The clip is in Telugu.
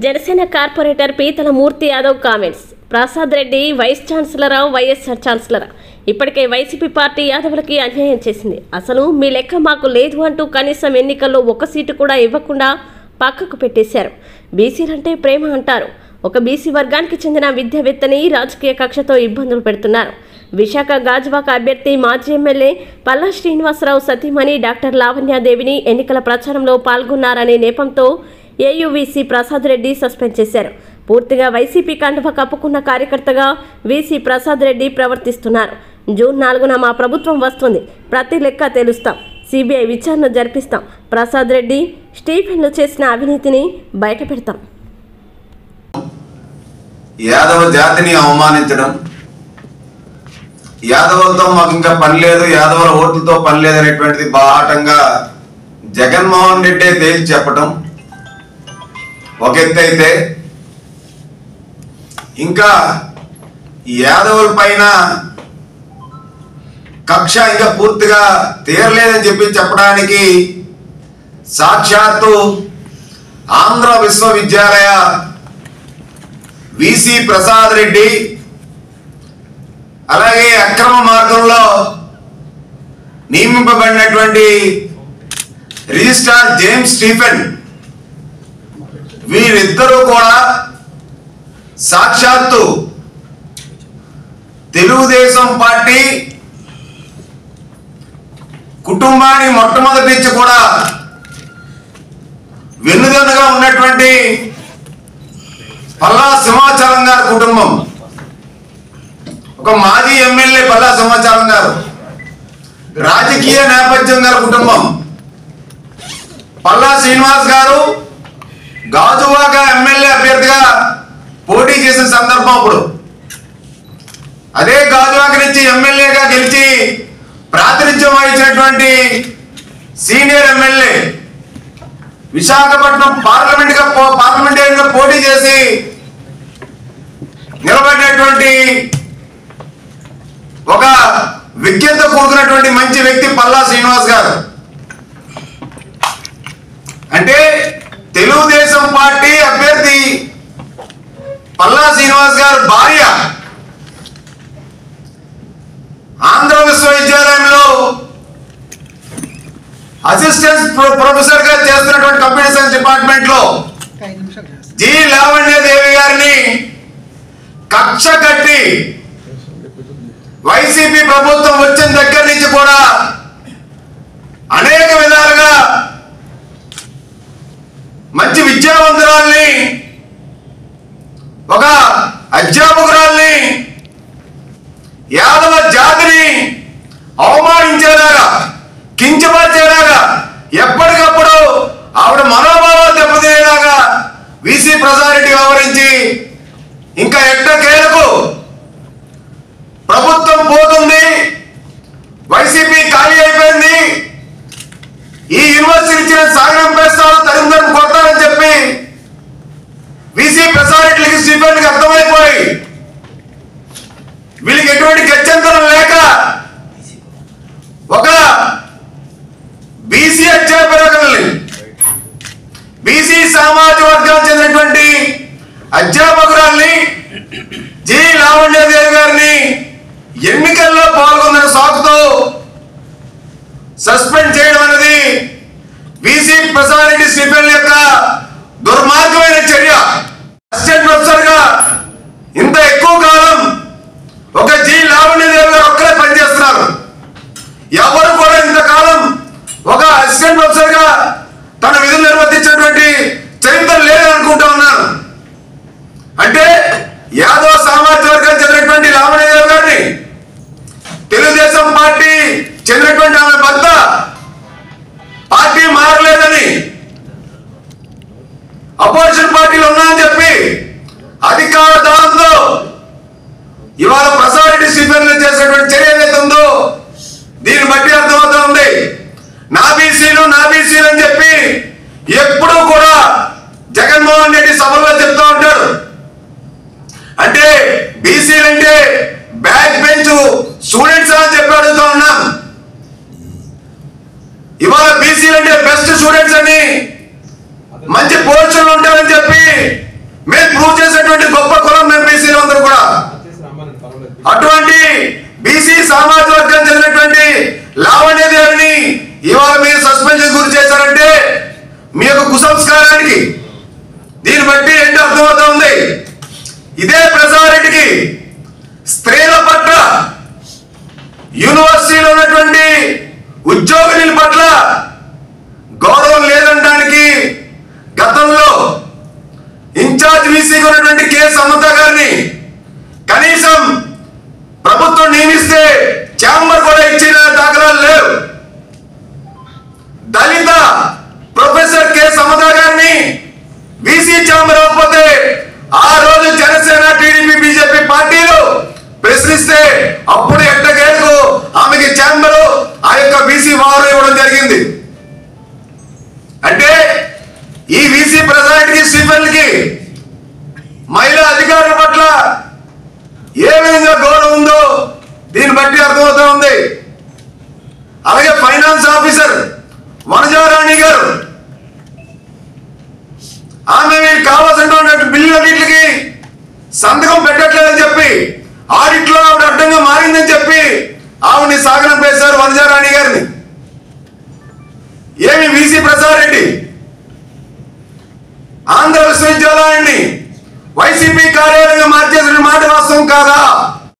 జనసేన కార్పొరేటర్ పీతల మూర్తి యాదవ్ కామెంట్స్. ప్రసాద్ రెడ్డి వైస్ ఛాన్సలరా వైఎస్ఆర్ ఛాన్సలరా? ఇప్పటికే వైసీపీ పార్టీ యాదవులకి అన్యాయం చేసింది. అసలు మీ లెక్క మాకు లేదు అంటూ కనీసం ఎన్నికల్లో ఒక సీటు కూడా ఇవ్వకుండా పక్కకు పెట్టేశారు. బీసీలంటే ప్రేమ అంటారు. ఒక బీసీ వర్గానికి చెందిన విద్యావేత్తని రాజకీయ కక్షతో ఇబ్బందులు పెడుతున్నారు. విశాఖ గాజువాక అభ్యర్థి మాజీ ఎమ్మెల్యే పల్లా శ్రీనివాసరావు సతీమణి డాక్టర్ లావణ్యాదేవిని ఎన్నికల ప్రచారంలో పాల్గొన్నారనే నేపంతో ఏయువీసీ ప్రసాద్ రెడ్డి సస్పెండ్ చేశారు. పూర్తిగా వైసీపీ కండువ కప్పుకున్న కార్యకర్తగా వీసీ ప్రసాద్ రెడ్డి ప్రవర్తిస్తున్నారు. జూన్ 4న మా ప్రభుత్వం వస్తుంది, ప్రతి లెక్క తెలుస్తాం, సిబిఐ విచారణ జరిపిస్తాం, ప్రసాద్ రెడ్డి స్టీఫెన్లు చేసిన అవినీతిని బయట పెడతాం. యాదవ జాతిని అవమానించడం, యాదవులతో మాకు ఇంకా పని లేదు, యాదవుల ఓట్లతో పని లేదనేటువంటిది బాహాటంగా జగన్మోహన్ రెడ్డి తేల్చి చెప్పడం ఒక ఎత్తు అయితే, ఇంకా యాదవుల పైన కక్ష ఇంకా పూర్తిగా తీరలేదని చెప్పడానికి సాక్షాత్తు ఆంధ్ర విశ్వవిద్యాలయ వీసీ ప్రసాద్ రెడ్డి, అలాగే అక్రమ మార్గంలో నియమింపబడినటువంటి రిజిస్ట్రార్ జేమ్స్ స్టీఫెన్, వీరిద్దరూ కూడా సాక్షాత్తు తెలుగుదేశం పార్టీ కుటుంబాన్ని మొట్టమొదటి నుంచి కూడా వెన్నుదన్నుగా ఉన్నటువంటి పల్లా సింహాచలం గారి కుటుంబం, ఒక మాజీ ఎమ్మెల్యే పల్లా సింహాచలం గారు, రాజకీయ నేపథ్యం గారి కుటుంబం, పల్లా శ్రీనివాస్ గారు గాజువాక ఎమ్మెల్యే అభ్యర్థిగా పోటీ చేసిన సందర్భం. అప్పుడు అదే గాజువాక నుంచి ఎమ్మెల్యేగా గెలిచి ప్రాతినిధ్యం వహించినటువంటి సీనియర్ ఎమ్మెల్యే, విశాఖపట్నం పార్లమెంటరీగా పోటీ చేసి నిలబడినటువంటి ఒక విజ్ఞతతో కూడుకున్నటువంటి మంచి వ్యక్తి పల్లా శ్రీనివాస్ గారు. అంటే తెలుగుదేశం పార్టీ అభ్యర్థి పల్లా శ్రీనివాస్ గారు భార్య ఆంధ్ర విశ్వవిద్యాలయంలో అసిస్టెంట్ ప్రొఫెసర్ గా చేస్తున్నటువంటి కంప్యూటర్ సైన్స్ డిపార్ట్మెంట్ లో జి లావణ్యాదేవి గారిని కక్ష కట్టి వైసీపీ ప్రభుత్వం వచ్చిన దగ్గర నుంచి కూడా అనేక విధాలుగా మంచి విద్యావంతురాల్ని, ఒక అధ్యాపకురాల్ని, యాదవ జాతిని అవమానించేలాగా, కించపరిచేలాగా, ఎప్పటికప్పుడు ఆవిడ మనోభావాలు దెబ్బతీయేలాగా వీసీ ప్రసాద్ రెడ్డి వ్యవహరించి, ఇంకా ఎట్టకేలకు ప్రభుత్వం పోతుంది, వైసీపీ ఖాళీ అయిపోయింది, ఈ యూనివర్సిటీ ఇచ్చిన సాగరం పేస్తాలు తరిందరం కొట్టాలని చెప్పి వీసీ ప్రసాద్ రెడ్డికి స్టీఫెన్కి అర్థమైపోయి వీళ్ళకి ఎటువంటి గత్యంతరం లేక ఒక బీసీ అధ్యాపకుల్ని, బీసీ సామాజిక వర్గానికి చెందినటువంటి అధ్యాపకురాల్ని జి లావణ్యాదేవి గారిని ఎన్నికల్లో పాల్గొన్న సాకుతో సస్పెండ్ చేయడం అనేది వీసీ ప్రసాద్ రెడ్డి స్టీఫెన్ యొక్క దుర్మార్గమైన చర్య. అసిస్టెంట్ ప్రొఫెసర్ గా ఇంత ఎక్కువ కాలం ఒక జి లావణ్యాదేవి గారు ఒక్కరే పనిచేస్తున్నారు. ఎవరు కూడా ఇంతకాలం ఒక అసిస్టెంట్ ప్రొఫెసర్ గా తన విధులు నిర్వర్తించినటువంటి చరిత్ర లేదని అనుకుంటా ఉన్నారు. అంటే యాదవ సామాజిక వర్గానికి చెందిన మీ యొక్క కుసంస్కారానికి. దీన్ని బట్టి ఏంటి అర్థమవుతా ఉంది, ఇదే ప్రజారెడ్డికి స్త్రీల పట్ల, యూనివర్సిటీలో ఉన్నటువంటి ఉద్యోగుల పట్ల గౌరవం లేదనడానికి గతంలో ఇన్ఛార్జ్ వీసీగా ఉన్నటువంటి కె సమత గారిని కనీసం ప్రభుత్వం నియమిస్తే ఛాంబర్ కూడా ఇచ్చిన దాఖలాలు లేవు. దళిత ప్రొఫెసర్ కె సమత గారిని వీసీ ఛాంబర్ అవ్వకపోతే ఆ రోజు జనసేన, టీడీపీ, బీజేపీ పార్టీలు ప్రశ్నిస్తే అప్పుడు ఎట్టకేలకు ఆమెకి ఛాంబర్, ఆ యొక్క వీసీ వారు ఇవ్వడం జరిగింది. అంటే ఈ వీసీ ప్రెసిడెంట్కి, స్టీఫెన్కి మహిళా అధికారుల పట్ల ఏ విధంగా గౌరవం ఉందో దీన్ని బట్టి అర్థమవుతా ఉంది. అలాగే ఫైనాన్స్ ఆఫీసర్ వనజారాణి గారు, ఆమె మీకు కావాల్సినటువంటి బిల్లులన్నింటికి సంతకం పెట్టట్లేదని చెప్పి, ఆడిట్ లో ఆవిడ అడ్డంగా మారిందని చెప్పి ఆవిడ్ని సాగనంపేశారు వనజారాణి గారిని. ఏమి వీసీ ప్రసాదరెడ్డి ఆంధ్ర విశ్వవిద్యాలయాన్ని వైసీపీ కార్యాలయంగా మార్చేసిన మాట వాస్తవం కాదా?